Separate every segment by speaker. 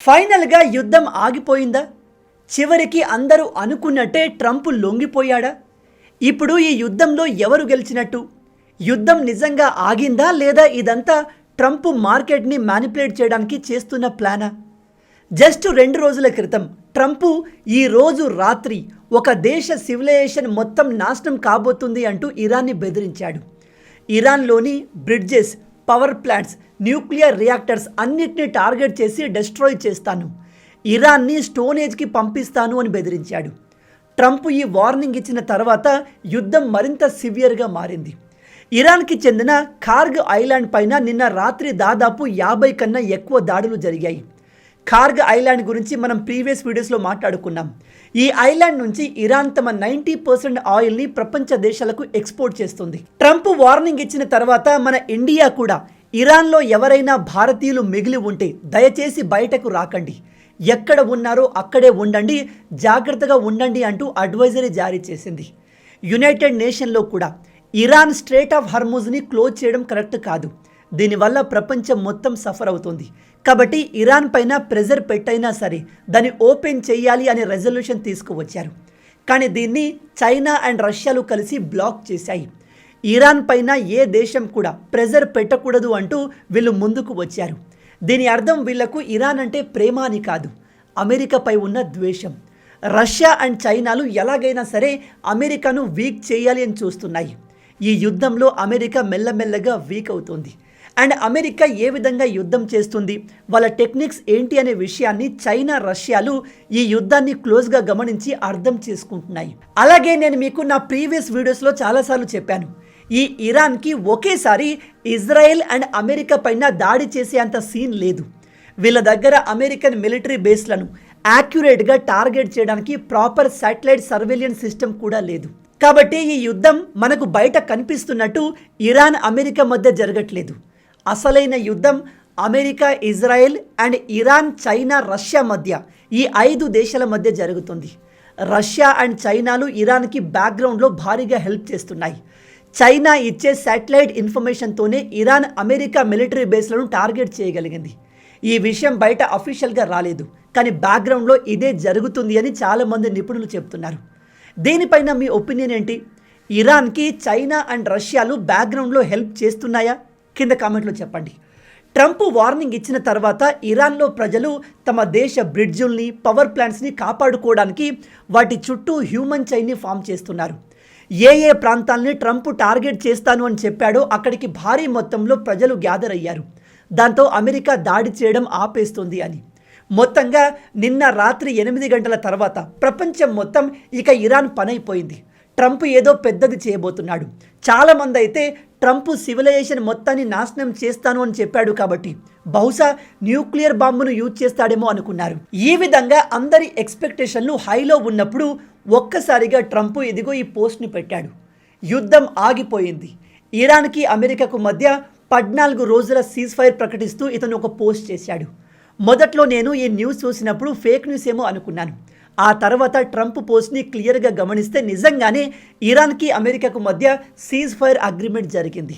Speaker 1: ఫైనల్గా యుద్ధం ఆగిపోయిందా? చివరికి అందరూ అనుకున్నట్టే ట్రంప్ లొంగిపోయాడా? ఇప్పుడు ఈ యుద్ధంలో ఎవరు గెలిచినట్టు? యుద్ధం నిజంగా ఆగిందా లేదా ఇదంతా ట్రంప్ మార్కెట్ని మ్యానిపులేట్ చేయడానికి చేస్తున్న ప్లానా? జస్ట్ 2 రోజుల క్రితం ట్రంప్ ఈ రోజు రాత్రి ఒక దేశ సివిలైజేషన్ మొత్తం నాశనం కాబోతుంది అంటూ ఇరాన్ని బెదిరించాడు. ఇరాన్లోని bridges, power plants, nuclear reactors అన్నిటినీ టార్గెట్ చేసి డెస్ట్రాయ్ చేస్తాను, ఇరాన్ని స్టోన్ ఏజ్కి పంపిస్తాను అని బెదిరించాడు. ట్రంప్ ఈ వార్నింగ్ ఇచ్చిన తర్వాత యుద్ధం మరింత సివియర్గా మారింది. ఇరాన్కి చెందిన కార్గ్ ఐలాండ్ పైన నిన్న రాత్రి దాదాపు 50 కన్నా ఎక్కువ దాడులు జరిగాయి. కార్గ్ ఐలాండ్ గురించి మనం ప్రీవియస్ వీడియోస్లో మాట్లాడుకున్నాం. ఈ ఐలాండ్ నుంచి ఇరాన్ తమ 90% ఆయిల్ని ప్రపంచ దేశాలకు ఎక్స్పోర్ట్ చేస్తుంది. ట్రంప్ వార్నింగ్ ఇచ్చిన తర్వాత మన ఇండియా కూడా ఇరాన్లో ఎవరైనా భారతీయులు మిగిలి ఉంటే దయచేసి బయటకు రాకండి, ఎక్కడ ఉన్నారో అక్కడే ఉండండి, జాగ్రత్తగా ఉండండి అంటూ అడ్వైజరీ జారీ చేసింది. యునైటెడ్ నేషన్లో కూడా ఇరాన్ స్ట్రేట్ ఆఫ్ హర్ముజ్ని క్లోజ్ చేయడం కరెక్ట్ కాదు, దీనివల్ల ప్రపంచం మొత్తం సఫర్ అవుతుంది, కాబట్టి ఇరాన్ పైన ప్రెజర్ పెట్టైనా సరే దాన్ని ఓపెన్ చేయాలి అనే రెజల్యూషన్ తీసుకువచ్చారు. కానీ దీన్ని చైనా అండ్ రష్యాలు కలిసి బ్లాక్ చేశాయి. ఇరాన్ పైన ఏ దేశం కూడా ప్రెజర్ పెట్టకూడదు అంటూ వీళ్ళు ముందుకు వచ్చారు. దీని అర్థం వీళ్లకు ఇరాన్ అంటే ప్రేమ అని కాదు, అమెరికాపై ఉన్న ద్వేషం. రష్యా అండ్ చైనాలు ఎలాగైనా సరే అమెరికాను వీక్ చేయాలి అని చూస్తున్నాయి. ఈ యుద్ధంలో అమెరికా మెల్లమెల్లగా వీక్ అవుతుంది. అండ్ అమెరికా ఏ విధంగా యుద్ధం చేస్తుంది, వాళ్ళ టెక్నిక్స్ ఏంటి అనే విషయాన్ని చైనా, రష్యాలు ఈ యుద్ధాన్ని క్లోజ్గా గమనించి అర్థం చేసుకుంటున్నాయి. అలాగే నేను మీకు నా ప్రీవియస్ వీడియోస్లో చాలాసార్లు చెప్పాను, ఈ ఇరాన్కి ఒకేసారి ఇజ్రాయెల్ అండ్ అమెరికా పైన దాడి చేసే అంత సీన్ లేదు. వీళ్ళ దగ్గర అమెరికన్ మిలిటరీ బేస్లను యాక్యురేట్గా టార్గెట్ చేయడానికి ప్రాపర్ శాటిలైట్ సర్వేలియన్స్ సిస్టమ్ కూడా లేదు. కాబట్టి ఈ యుద్ధం మనకు బయట కనిపిస్తున్నట్టు ఇరాన్, అమెరికా మధ్య జరగట్లేదు. అసలైన యుద్ధం America, Israel and Iran, China, Russia మధ్య, ఈ 5 దేశాల మధ్య జరుగుతుంది. రష్యా అండ్ చైనాలు ఇరాన్కి బ్యాక్గ్రౌండ్లో భారీగా హెల్ప్ చేస్తున్నాయి. చైనా ఇచ్చే శాటిలైట్ ఇన్ఫర్మేషన్తోనే ఇరాన్, అమెరికా మిలిటరీ బేస్లను టార్గెట్ చేయగలిగింది. ఈ విషయం బయట అఫీషియల్గా రాలేదు, కానీ బ్యాక్గ్రౌండ్లో ఇదే జరుగుతుంది అని చాలామంది నిపుణులు చెప్తున్నారు. దీనిపైన మీ ఒపీనియన్ ఏంటి? ఇరాన్కి చైనా అండ్ రష్యాలు బ్యాక్గ్రౌండ్లో హెల్ప్ చేస్తున్నాయా? కింద కామెంట్లో చెప్పండి. ట్రంప్ వార్నింగ్ ఇచ్చిన తర్వాత ఇరాన్లో ప్రజలు తమ దేశ బ్రిడ్జుల్ని, పవర్ ప్లాంట్స్ని కాపాడుకోవడానికి వాటి చుట్టూ హ్యూమన్ చైన్ని ఫామ్ చేస్తున్నారు. ఏ ప్రాంతాలని ట్రంప్ టార్గెట్ చేస్తాను అని చెప్పాడో అక్కడికి భారీ మొత్తంలో ప్రజలు గ్యాదర్ అయ్యారు. దాంతో అమెరికా దాడి చేయడం ఆపేస్తుంది అని. మొత్తంగా నిన్న రాత్రి 8 గంటల తర్వాత ప్రపంచం మొత్తం ఇక ఇరాన్ పనైపోయింది. ట్రంప్ ఏదో పెద్దది చేయబోతున్నాడు. చాలామంది అయితే ట్రంప్ సివిలైజేషన్ మొత్తాన్ని నాశనం చేస్తాను అని చెప్పాడు కాబట్టి బహుశా న్యూక్లియర్ బాంబును యూజ్ చేస్తాడేమో అనుకున్నారు. ఈ విధంగా అందరి ఎక్స్పెక్టేషన్లు హైలో ఉన్నప్పుడు ఒక్కసారిగా ట్రంప్ ఇదిగో ఈ పోస్ట్ని పెట్టాడు. యుద్ధం ఆగిపోయింది. ఇరాన్కి అమెరికాకు మధ్య 14 రోజుల సీజ్ ఫైర్ ప్రకటిస్తూ ఇతను ఒక పోస్ట్ చేశాడు. మొదట్లో నేను ఈ న్యూస్ చూసినప్పుడు ఫేక్ న్యూస్ ఏమో అనుకున్నాను. ఆ తర్వాత ట్రంప్ పోస్ట్ని క్లియర్గా గమనిస్తే నిజంగానే ఇరాన్కి అమెరికాకు మధ్య సీజ్ ఫైర్ అగ్రిమెంట్ జరిగింది.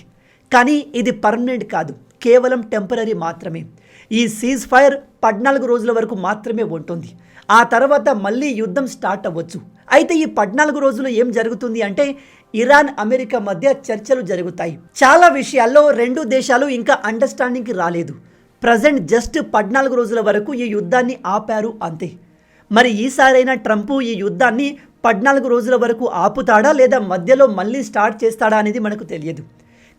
Speaker 1: కానీ ఇది పర్మనెంట్ కాదు, కేవలం టెంపరీ మాత్రమే. ఈ సీజ్ ఫైర్ 14 రోజుల వరకు మాత్రమే ఉంటుంది. ఆ తర్వాత మళ్ళీ యుద్ధం స్టార్ట్ అవ్వచ్చు. అయితే ఈ 14 రోజులు ఏం జరుగుతుంది అంటే ఇరాన్, అమెరికా మధ్య చర్చలు జరుగుతాయి. చాలా విషయాల్లో 2 దేశాలు ఇంకా అండర్స్టాండింగ్కి రాలేదు. ప్రజెంట్ జస్ట్ 14 రోజుల వరకు ఈ యుద్ధాన్ని ఆపారు అంతే. మరి ఈసారైనా ట్రంప్ ఈ యుద్ధాన్ని 14 రోజుల వరకు ఆపుతాడా లేదా మధ్యలో మళ్ళీ స్టార్ట్ చేస్తాడా అనేది మనకు తెలియదు.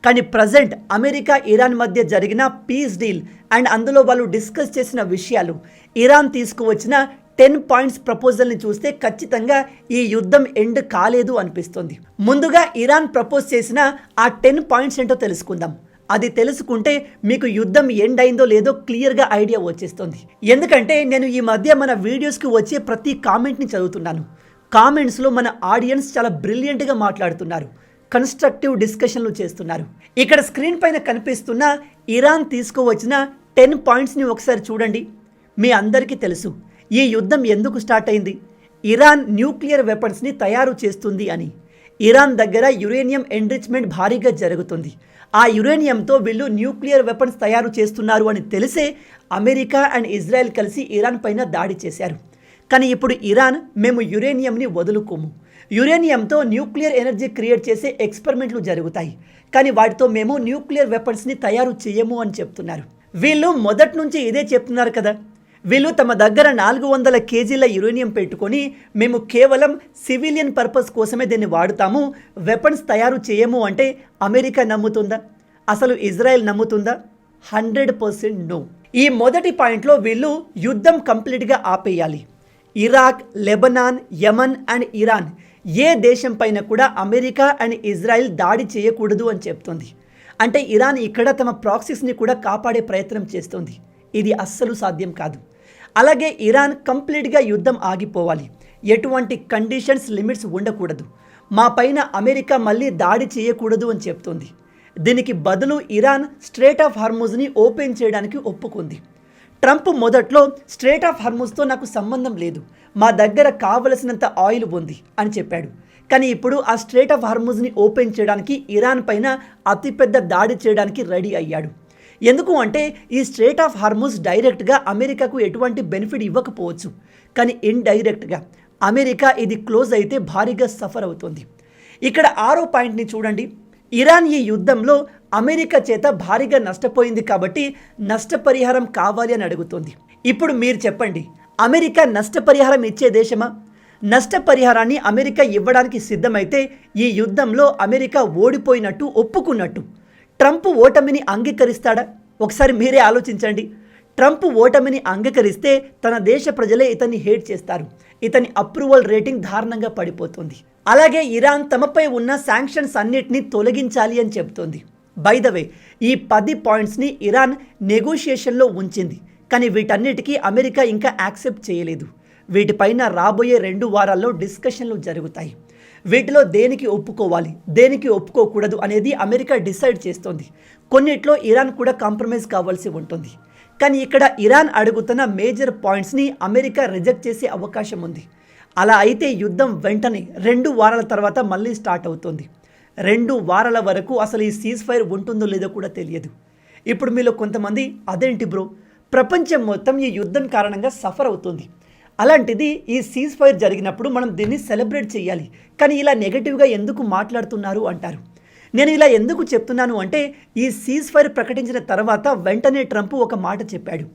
Speaker 1: కానీ ప్రజెంట్ అమెరికా, ఇరాన్ మధ్య జరిగిన పీస్ డీల్ అండ్ అందులో వాళ్ళు డిస్కస్ చేసిన విషయాలు, ఇరాన్ తీసుకువచ్చిన 10 పాయింట్స్ ప్రపోజల్ని చూస్తే ఖచ్చితంగా ఈ యుద్ధం ఎండ్ కాలేదు అనిపిస్తుంది. ముందుగా ఇరాన్ ప్రపోజ్ చేసిన ఆ 10 పాయింట్స్ ఏంటో తెలుసుకుందాం. అది తెలుసుకుంటే మీకు యుద్ధం ఎండ్ అయిందో లేదో క్లియర్గా ఐడియా వచ్చేస్తుంది. ఎందుకంటే నేను ఈ మధ్య మన వీడియోస్కి వచ్చే ప్రతి కామెంట్ని చదువుతున్నాను. కామెంట్స్లో మన ఆడియన్స్ చాలా బ్రిలియంట్గా మాట్లాడుతున్నారు, కన్స్ట్రక్టివ్ డిస్కషన్లు చేస్తున్నారు. ఇక్కడ స్క్రీన్ పైన కనిపిస్తున్న ఇరాన్ తీసుకువచ్చిన 10 పాయింట్స్ని ఒకసారి చూడండి. మీ అందరికీ తెలుసు ఈ యుద్ధం ఎందుకు స్టార్ట్ అయింది. ఇరాన్ న్యూక్లియర్ వెపన్స్ని తయారు చేస్తుంది అని. ఇరాన్ దగ్గర యురేనియం ఎన్రిచ్మెంట్ భారీగా జరుగుతుంది. ఆ యురేనియంతో వీళ్ళు న్యూక్లియర్ వెపన్స్ తయారు చేస్తున్నారు అని తెలిసే అమెరికా అండ్ ఇజ్రాయెల్ కలిసి ఇరాన్ పైన దాడి చేశారు. కానీ ఇప్పుడు ఇరాన్ మేము యురేనియంని వదులుకోము, యురేనియంతో న్యూక్లియర్ ఎనర్జీ క్రియేట్ చేసే ఎక్స్పెరిమెంట్లు జరుగుతాయి, కానీ వాటితో మేము న్యూక్లియర్ వెపన్స్ని తయారు చేయము అని చెప్తున్నారు. వీళ్ళు మొదటి నుంచి ఇదే చెప్తున్నారు కదా. వీళ్ళు తమ దగ్గర 400 కేజీల యురేనియం పెట్టుకొని మేము కేవలం సివిలియన్ పర్పస్ కోసమే దీన్ని వాడుతాము, వెపన్స్ తయారు చేయము అంటే అమెరికా నమ్ముతుందా? అసలు ఇజ్రాయెల్ నమ్ముతుందా? 100% నో. ఈ మొదటి పాయింట్లో వీళ్ళు యుద్ధం కంప్లీట్గా ఆపేయాలి. Iraq, Lebanon, Yemen and Iran ఏ దేశం పైన కూడా అమెరికా అండ్ ఇజ్రాయెల్ దాడి చేయకూడదు అని చెప్తుంది. అంటే ఇరాన్ ఇక్కడ తమ ప్రాక్సీస్ని కూడా కాపాడే ప్రయత్నం చేస్తుంది. ఇది అస్సలు సాధ్యం కాదు. అలాగే ఇరాన్ కంప్లీట్గా యుద్ధం ఆగిపోవాలి, ఎటువంటి కండిషన్స్ లిమిట్స్ ఉండకూడదు, మా పైన అమెరికా మళ్ళీ దాడి చేయకూడదు అని చెప్తుంది. దీనికి బదులు ఇరాన్ స్ట్రేట్ ఆఫ్ హార్ముజ్ని ఓపెన్ చేయడానికి ఒప్పుకుంది. ట్రంప్ మొదట్లో స్ట్రేట్ ఆఫ్ హార్ముజ్తో నాకు సంబంధం లేదు, మా దగ్గర కావలసినంత ఆయిల్ ఉంది అని చెప్పాడు. కానీ ఇప్పుడు ఆ స్ట్రేట్ ఆఫ్ హార్ముజ్ని ఓపెన్ చేయడానికి ఇరాన్ పైన అతిపెద్ద దాడి చేయడానికి రెడీ అయ్యాడు. ఎందుకు అంటే ఈ స్ట్రేట్ ఆఫ్ హార్ముజ్ డైరెక్ట్గా అమెరికాకు ఎటువంటి బెనిఫిట్ ఇవ్వకపోవచ్చు, కానీ ఇండైరెక్ట్గా అమెరికా ఇది క్లోజ్ అయితే భారీగా సఫర్ అవుతుంది. ఇక్కడ 6వ పాయింట్ని చూడండి. ఇరాన్ ఈ యుద్ధంలో అమెరికా చేత భారీగా నష్టపోయింది కాబట్టి నష్టపరిహారం కావాలి అని అడుగుతుంది. ఇప్పుడు మీరు చెప్పండి, అమెరికా నష్టపరిహారం ఇచ్చే దేశమా? నష్టపరిహారాన్ని అమెరికా ఇవ్వడానికి సిద్ధమైతే ఈ యుద్ధంలో అమెరికా ఓడిపోయినట్టు ఒప్పుకున్నట్టు. ట్రంప్ ఓటమిని అంగీకరిస్తాడా? ఒకసారి మీరే ఆలోచించండి. ట్రంప్ ఓటమిని అంగీకరిస్తే తన దేశ ప్రజలే ఇతన్ని హేట్ చేస్తారు, ఇతని అప్రూవల్ రేటింగ్ దారుణంగా పడిపోతుంది. అలాగే ఇరాన్ తమపై ఉన్న శాంక్షన్స్ అన్నిటినీ తొలగించాలి అని చెబుతోంది. బై ద వే, ఈ 10 పాయింట్స్ని ఇరాన్ నెగోషియేషన్లో ఉంచింది, కానీ వీటన్నిటికీ అమెరికా ఇంకా యాక్సెప్ట్ చేయలేదు. వీటిపైన రాబోయే 2 వారాల్లో డిస్కషన్లు జరుగుతాయి. వీటిలో దేనికి ఒప్పుకోవాలి, దేనికి ఒప్పుకోకూడదు అనేది అమెరికా డిసైడ్ చేస్తోంది. కొన్నిట్లో ఇరాన్ కూడా కాంప్రమైజ్ కావాల్సి ఉంటుంది. కానీ ఇక్కడ ఇరాన్ అడుగుతున్న మేజర్ పాయింట్స్ని అమెరికా రిజెక్ట్ చేసే అవకాశం ఉంది. అలా అయితే యుద్ధం వెంటనే 2 వారాల తర్వాత మళ్ళీ స్టార్ట్ అవుతుంది. 2 వారాల వరకు అసలు ఈ సీజ్ ఫైర్ ఉంటుందో లేదో కూడా తెలియదు. ఇప్పుడు మీలో కొంతమంది అదేంటి బ్రో, ప్రపంచం మొత్తం ఈ యుద్ధం కారణంగా సఫర్ అవుతుంది, అలాంటిది ఈ సీజ్ ఫైర్ జరిగినప్పుడు మనం దీన్ని సెలబ్రేట్ చేయాలి, కానీ ఇలా నెగటివ్గా ఎందుకు మాట్లాడుతున్నారు అంటారు. నేను ఇలా ఎందుకు చెప్తున్నాను అంటే ఈ సీజ్ ఫైర్ ప్రకటించిన తర్వాత వెంటనే ట్రంప్ ఒక మాట చెప్పాడు.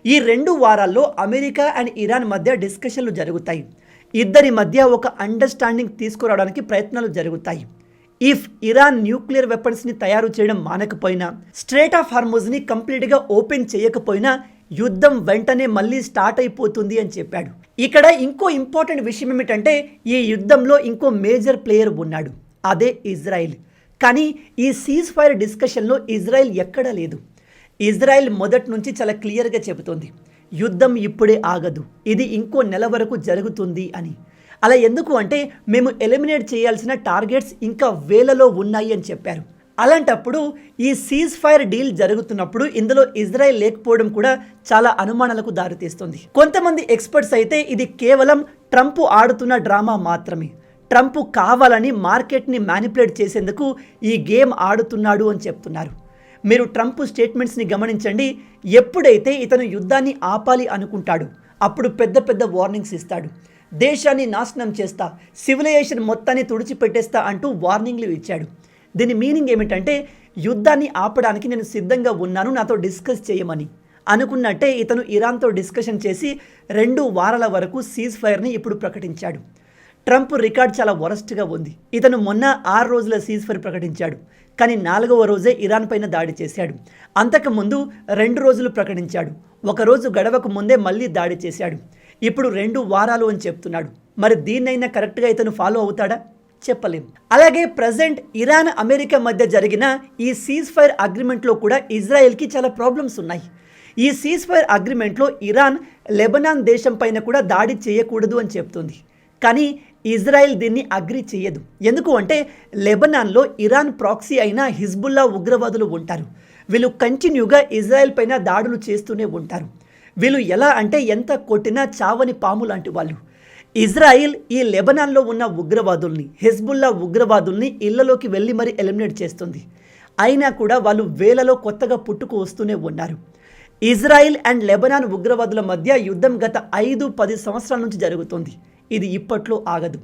Speaker 1: ఈ 2 వారాల్లో అమెరికా అండ్ ఇరాన్ మధ్య డిస్కషన్లు జరుగుతాయి, ఇద్దరి మధ్య ఒక అండర్స్టాండింగ్ తీసుకురావడానికి ప్రయత్నాలు జరుగుతాయి. ఇఫ్ ఇరాన్ న్యూక్లియర్ వెపన్స్ని తయారు చేయడం మానకపోయినా, స్ట్రేట్ ఆఫ్ హార్ముజ్ని కంప్లీట్గా ఓపెన్ చేయకపోయినా యుద్ధం వెంటనే మళ్ళీ స్టార్ట్ అయిపోతుంది అని చెప్పాడు. ఇక్కడ ఇంకో ఇంపార్టెంట్ విషయం ఏమిటంటే ఈ యుద్ధంలో ఇంకో మేజర్ ప్లేయర్ ఉన్నాడు, అదే ఇజ్రాయెల్. కానీ ఈ సీజ్ ఫైర్ డిస్కషన్లో ఇజ్రాయెల్ ఎక్కడా లేదు. ఇజ్రాయెల్ మొదటి నుంచి చాలా క్లియర్గా చెబుతోంది, యుద్ధం ఇప్పుడే ఆగదు, ఇది ఇంకో నెల వరకు జరుగుతుంది అని. అలా ఎందుకు అంటే మేము ఎలిమినేట్ చేయాల్సిన టార్గెట్స్ ఇంకా వేలలో ఉన్నాయి అని చెప్పారు. అలాంటప్పుడు ఈ సీజ్ ఫైర్ డీల్ జరుగుతున్నప్పుడు ఇందులో ఇజ్రాయెల్ లేకపోవడం కూడా చాలా అనుమానాలకు దారితీస్తుంది. కొంతమంది ఎక్స్పర్ట్స్ అయితే ఇది కేవలం ట్రంప్ ఆడుతున్న డ్రామా మాత్రమే, ట్రంప్ కావాలని మార్కెట్ని మ్యానిపులేట్ చేసేందుకు ఈ గేమ్ ఆడుతున్నాడు అని చెప్తున్నారు. మీరు ట్రంప్ స్టేట్మెంట్స్ని గమనించండి. ఎప్పుడైతే ఇతను యుద్ధాన్ని ఆపాలి అనుకుంటాడు అప్పుడు పెద్ద పెద్ద వార్నింగ్స్ ఇస్తాడు. దేశాన్ని నాశనం చేస్తా, సివిలైజేషన్ మొత్తాన్ని తుడిచిపెట్టేస్తా అంటూ వార్నింగ్లు ఇచ్చాడు. దీని మీనింగ్ ఏమిటంటే యుద్ధాన్ని ఆపడానికి నేను సిద్ధంగా ఉన్నాను, నాతో డిస్కస్ చేయమని. అనుకున్నట్టే ఇతను ఇరాన్తో డిస్కషన్ చేసి 2 వారాల వరకు సీజ్ ఫైర్ని ఇప్పుడు ప్రకటించాడు. ట్రంప్ రికార్డ్ చాలా వరస్ట్గా ఉంది. ఇతను మొన్న 6 రోజుల సీజ్ ఫైర్ ప్రకటించాడు, కానీ 4వ రోజే ఇరాన్ పైన దాడి చేశాడు. అంతకుముందు 2 రోజులు ప్రకటించాడు, 1 రోజు గడవకు ముందే మళ్ళీ దాడి చేశాడు. ఇప్పుడు 2 వారాలు అని చెప్తున్నాడు. మరి దీన్నైనా కరెక్ట్గా ఇతను ఫాలో అవుతాడా? చెప్పలేం. అలాగే ప్రజెంట్ ఇరాన్ అమెరికా మధ్య జరిగిన ఈ సీజ్ ఫైర్ అగ్రిమెంట్లో కూడా ఇజ్రాయెల్కి చాలా ప్రాబ్లమ్స్ ఉన్నాయి. ఈ సీజ్ ఫైర్ అగ్రిమెంట్లో ఇరాన్ లెబనాన్ దేశం పైన కూడా దాడి చేయకూడదు అని చెప్తుంది, కానీ ఇజ్రాయెల్ దీన్ని అగ్రి చేయదు. ఎందుకు అంటే లెబనాన్లో ఇరాన్ ప్రాక్సీ అయిన హిజ్బుల్లా ఉగ్రవాదులు ఉంటారు. వీళ్ళు కంటిన్యూగా ఇజ్రాయెల్ పైన దాడులు చేస్తూనే ఉంటారు. వీళ్ళు ఎలా అంటే ఎంత కొట్టినా చావని పాము లాంటి వాళ్ళు. ఇజ్రాయిల్ ఈ లెబనాన్లో ఉన్న ఉగ్రవాదుల్ని, హిజ్బుల్లా ఉగ్రవాదుల్ని ఇళ్లలోకి వెళ్ళి మరీ ఎలిమినేట్ చేస్తుంది. అయినా కూడా వాళ్ళు వేలలో కొత్తగా పుట్టుకు వస్తూనే ఉన్నారు. ఇజ్రాయిల్ అండ్ లెబనాన్ ఉగ్రవాదుల మధ్య యుద్ధం గత 5-10 సంవత్సరాల నుంచి జరుగుతుంది. ఇది ఇప్పట్లో ఆగదు.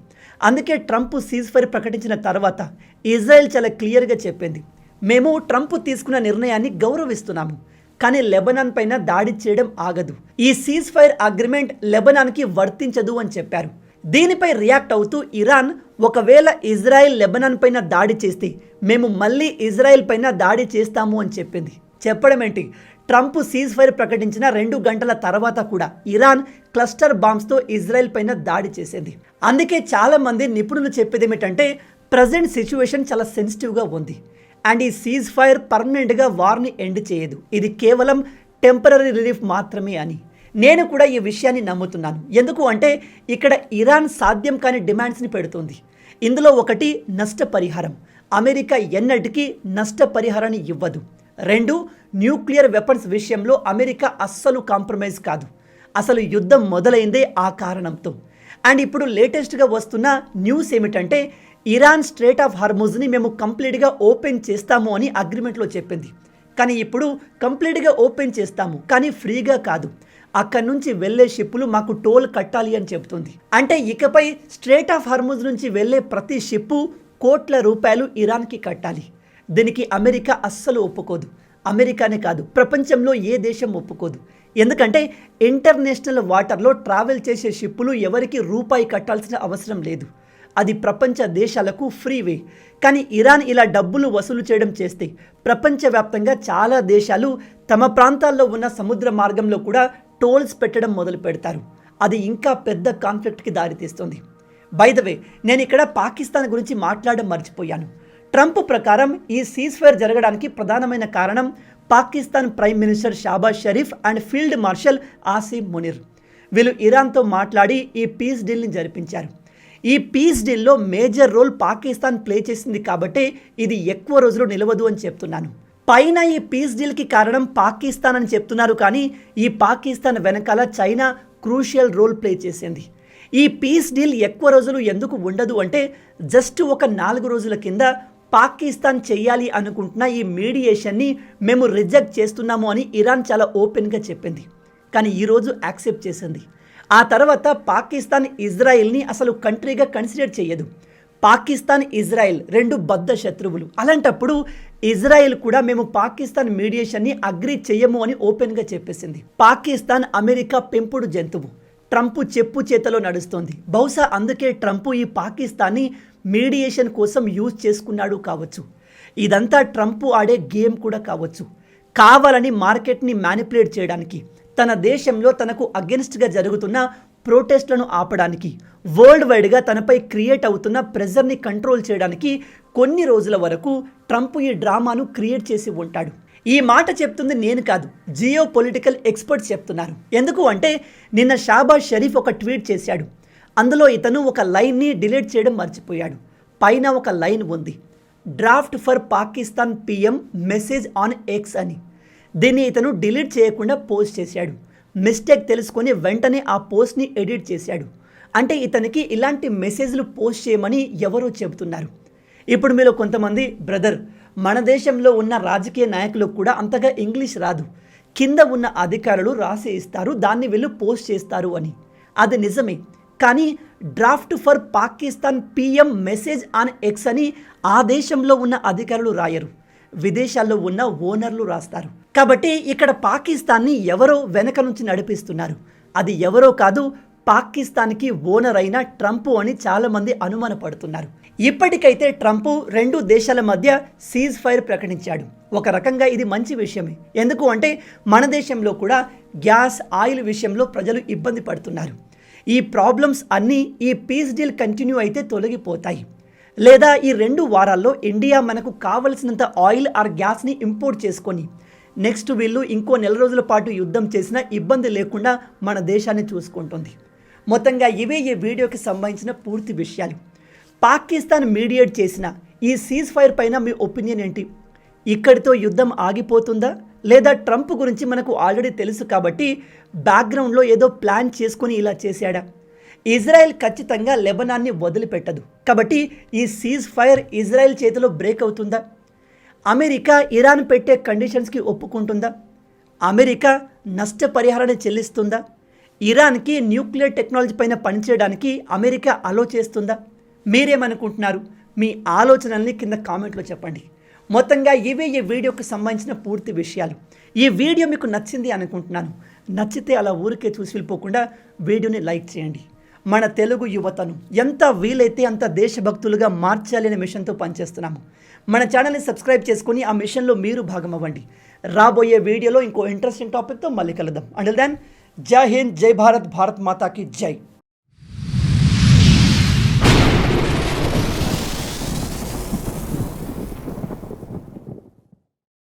Speaker 1: అందుకే ట్రంప్ సీజ్ ఫైర్ ప్రకటించిన తర్వాత ఇజ్రాయెల్ చాలా క్లియర్గా చెప్పింది, మేము ట్రంప్ తీసుకున్న నిర్ణయాన్ని గౌరవిస్తున్నాము, కానీ లెబనాన్ పైన దాడి చేయడం ఆగదు. ఈ సీజ్ ఫైర్ అగ్రిమెంట్ లెబనాన్కి వర్తించదు అని చెప్పారు. దీనిపై రియాక్ట్ అవుతూ ఇరాన్ ఒకవేళ ఇజ్రాయెల్ లెబనాన్ పైన దాడి చేస్తే మేము మళ్ళీ ఇజ్రాయెల్ పైన దాడి చేస్తాము అని చెప్పింది. చెప్పడం ఏంటి, ట్రంప్ సీజ్ ఫైర్ ప్రకటించిన 2 గంటల తర్వాత కూడా ఇరాన్ క్లస్టర్ బాంబ్స్తో ఇజ్రాయెల్ పైన దాడి చేసింది. అందుకే చాలామంది నిపుణులు చెప్పేది ఏమిటంటే ప్రజెంట్ సిచ్యువేషన్ చాలా సెన్సిటివ్గా ఉంది అండ్ ఈ సీజ్ ఫైర్ పర్మనెంట్గా వార్ని ఎండ్ చేయదు, ఇది కేవలం టెంపరరీ రిలీఫ్ మాత్రమే అని. నేను కూడా ఈ విషయాన్ని నమ్ముతున్నాను. ఎందుకు అంటే ఇక్కడ ఇరాన్ సాధ్యం కాని డిమాండ్స్ని పెడుతుంది. ఇందులో ఒకటి నష్టపరిహారం. అమెరికా ఎన్నటికీ నష్టపరిహారాన్ని ఇవ్వదు. 2, న్యూక్లియర్ వెపన్స్ విషయంలో అమెరికా అస్సలు కాంప్రమైజ్ కాదు. అసలు యుద్ధం మొదలైందే ఆ కారణంతో. అండ్ ఇప్పుడు లేటెస్ట్గా వస్తున్న న్యూస్ ఏమిటంటే ఇరాన్ స్ట్రేట్ ఆఫ్ హార్ముజ్ని మేము కంప్లీట్గా ఓపెన్ చేస్తాము అని అగ్రిమెంట్లో చెప్పింది. కానీ ఇప్పుడు కంప్లీట్గా ఓపెన్ చేస్తాము, కానీ ఫ్రీగా కాదు, అక్కడి నుంచి వెళ్ళే షిప్పులు మాకు టోల్ కట్టాలి అని చెబుతుంది. అంటే ఇకపై స్ట్రేట్ ఆఫ్ హార్ముజ్ నుంచి వెళ్ళే ప్రతి షిప్పు కోట్ల రూపాయలు ఇరాన్కి కట్టాలి. దీనికి అమెరికా అస్సలు ఒప్పుకోదు. అమెరికానే కాదు, ప్రపంచంలో ఏ దేశం ఒప్పుకోదు. ఎందుకంటే ఇంటర్నేషనల్ వాటర్లో ట్రావెల్ చేసే షిప్పులు ఎవరికి రూపాయి కట్టాల్సిన అవసరం లేదు. అది ప్రపంచ దేశాలకు ఫ్రీవే. కానీ ఇరాన్ ఇలా డబ్బులు వసూలు చేయడం చేస్తే ప్రపంచవ్యాప్తంగా చాలా దేశాలు తమ ప్రాంతాల్లో ఉన్న సముద్ర మార్గంలో కూడా టోల్స్ పెట్టడం మొదలు పెడతారు. అది ఇంకా పెద్ద కాన్ఫ్లిక్ట్కి దారితీస్తుంది. బై ద వే, నేను ఇక్కడ పాకిస్తాన్ గురించి మాట్లాడడం మర్చిపోయాను. ట్రంప్ ప్రకారం ఈ సీజ్ ఫైర్ జరగడానికి ప్రధానమైన కారణం Pakistan prime minister Shahbaz Sharif and field marshal Asim Munir. వీళ్ళు ఇరాన్తో మాట్లాడి ఈ పీస్ డీల్ని జరిపించారు. ఈ పీస్ డీల్లో మేజర్ రోల్ పాకిస్తాన్ ప్లే చేసింది కాబట్టి ఇది ఎక్కువ రోజులు నిలవదు అని చెప్తున్నాను. పైన ఈ పీస్ డీల్కి కారణం పాకిస్తాన్ అని చెప్తున్నారు, కానీ ఈ పాకిస్తాన్ వెనకాల చైనా క్రూషియల్ రోల్ ప్లే చేసింది. ఈ పీస్ డీల్ ఎక్కువ రోజులు ఎందుకు ఉండదు అంటే జస్ట్ ఒక 4 రోజుల కింద పాకిస్తాన్ చెయ్యాలి అనుకుంటున్న ఈ మీడియేషన్ని మేము రిజెక్ట్ చేస్తున్నాము అని ఇరాన్ చాలా ఓపెన్గా చెప్పింది. కానీ ఈరోజు యాక్సెప్ట్ చేసింది. ఆ తర్వాత పాకిస్తాన్ ఇజ్రాయెల్ని అసలు కంట్రీగా కన్సిడర్ చేయదు. పాకిస్తాన్ ఇజ్రాయెల్ 2 బద్ధ శత్రువులు. అలాంటప్పుడు ఇజ్రాయెల్ కూడా మేము పాకిస్తాన్ మీడియేషన్ని అగ్రీ చెయ్యము అని ఓపెన్గా చెప్పేసింది. పాకిస్తాన్ అమెరికా పెంపుడు జంతువు. ట్రంప్ చెప్పు చేతలో నడుస్తోంది. బహుశా అందుకే ట్రంప్ ఈ పాకిస్తాన్ని మీడియేషన్ కోసం యూజ్ చేసుకున్నాడు కావచ్చు. ఇదంతా ట్రంప్ ఆడే గేమ్ కూడా కావచ్చు. కావాలని మార్కెట్ని మ్యానిపులేట్ చేయడానికి, తన దేశంలో తనకు అగెన్స్ట్గా జరుగుతున్న ప్రొటెస్ట్లను ఆపడానికి, వరల్డ్ వైడ్గా తనపై క్రియేట్ అవుతున్న ప్రెజర్ని కంట్రోల్ చేయడానికి కొన్ని రోజుల వరకు ట్రంప్ ఈ డ్రామాను క్రియేట్ చేసి ఉంటాడు. ఈ మాట చెప్తుంది నేను కాదు, జియో పొలిటికల్ ఎక్స్పర్ట్స్ చెప్తున్నారు. ఎందుకు అంటే నిన్న షాబాజ్ షరీఫ్ ఒక ట్వీట్ చేశాడు. అందులో ఇతను ఒక లైన్ని డిలీట్ చేయడం మర్చిపోయాడు. పైన ఒక లైన్ ఉంది, draft for Pakistan PM message on X అని. దీన్ని ఇతను డిలీట్ చేయకుండా పోస్ట్ చేశాడు. మిస్టేక్ తెలుసుకొని వెంటనే ఆ పోస్ట్ని ఎడిట్ చేశాడు. అంటే ఇతనికి ఇలాంటి మెసేజ్లు పోస్ట్ చేయమని ఎవరో చెబుతున్నారు. ఇప్పుడు మీలో కొంతమంది, బ్రదర్ మన దేశంలో ఉన్న రాజకీయ నాయకులకు కూడా అంతగా ఇంగ్లీష్ రాదు, కింద ఉన్న అధికారులు రాసి ఇస్తారు, దాన్ని వీళ్ళు పోస్ట్ చేస్తారు అని. అది నిజమే, కానీ draft for Pakistan PM message on X అని ఆ దేశంలో ఉన్న అధికారులు రాయరు, విదేశాల్లో ఉన్న ఓనర్లు రాస్తారు. కాబట్టి ఇక్కడ పాకిస్తాన్ని ఎవరో వెనక నుంచి నడిపిస్తున్నారు. అది ఎవరో కాదు, పాకిస్తాన్కి ఓనర్ అయిన ట్రంప్ అని చాలామంది అనుమానపడుతున్నారు. ఇప్పటికైతే ట్రంప్ 2 దేశాల మధ్య సీజ్ ఫైర్ ప్రకటించాడు. ఒక రకంగా ఇది మంచి విషయమే. ఎందుకు అంటే మన దేశంలో కూడా గ్యాస్, ఆయిల్ విషయంలో ప్రజలు ఇబ్బంది పడుతున్నారు. ఈ ప్రాబ్లమ్స్ అన్నీ ఈ పీస్ డీల్ కంటిన్యూ అయితే తొలగిపోతాయి. లేదా ఈ 2 వారాల్లో ఇండియా మనకు కావలసినంత ఆయిల్ ఆర్ గ్యాస్ని ఇంపోర్ట్ చేసుకొని నెక్స్ట్ వీళ్ళు ఇంకో 4 రోజుల పాటు యుద్ధం చేసినా ఇబ్బంది లేకుండా మన దేశాన్ని చూసుకుంటుంది. మొత్తంగా ఇవే ఈ వీడియోకి సంబంధించిన పూర్తి విషయాలు. పాకిస్తాన్ మీడియేట్ చేసిన ఈ సీజ్ ఫైర్ పైన మీ ఒపీనియన్ ఏంటి? ఇక్కడితో యుద్ధం ఆగిపోతుందా, లేదా ట్రంప్ గురించి మనకు ఆల్రెడీ తెలుసు కాబట్టి బ్యాక్గ్రౌండ్లో ఏదో ప్లాన్ చేసుకొని ఇలా చేశాడా? ఇజ్రాయెల్ ఖచ్చితంగా లెబనాన్ని వదిలిపెట్టదు కాబట్టి ఈ సీజ్ ఫైర్ ఇజ్రాయెల్ చేతిలో బ్రేక్ అవుతుందా? అమెరికా ఇరాన్ పెట్టే కండిషన్స్కి ఒప్పుకుంటుందా? అమెరికా నష్టపరిహారాన్ని చెల్లిస్తుందా? ఇరాన్కి న్యూక్లియర్ టెక్నాలజీ పైన పనిచేయడానికి అమెరికా అలో చేస్తుందా? మీరేమనుకుంటున్నారు? మీ ఆలోచనల్ని కింద కామెంట్లో చెప్పండి. మొత్తంగా ఇవే ఈ వీడియోకి సంబంధించిన పూర్తి విషయాలు. ఈ వీడియో మీకు నచ్చింది అనుకుంటున్నాను. నచ్చితే అలా ఊరికే చూసి వెళ్ళిపోకుండా వీడియోని లైక్ చేయండి. మన తెలుగు యువతను ఎంత వీలైతే అంత దేశభక్తులుగా మార్చాలి అనే మిషన్తో పనిచేస్తున్నాము. మన ఛానల్ని సబ్స్క్రైబ్ చేసుకొని ఆ మిషన్లో మీరు భాగం అవ్వండి. రాబోయే వీడియోలో ఇంకో ఇంట్రెస్టింగ్ టాపిక్తో మళ్ళీ కలుద్దాం. అంటిల్ దెన్, జై హింద్, జై భారత్, భారత్ మాతాకి జై.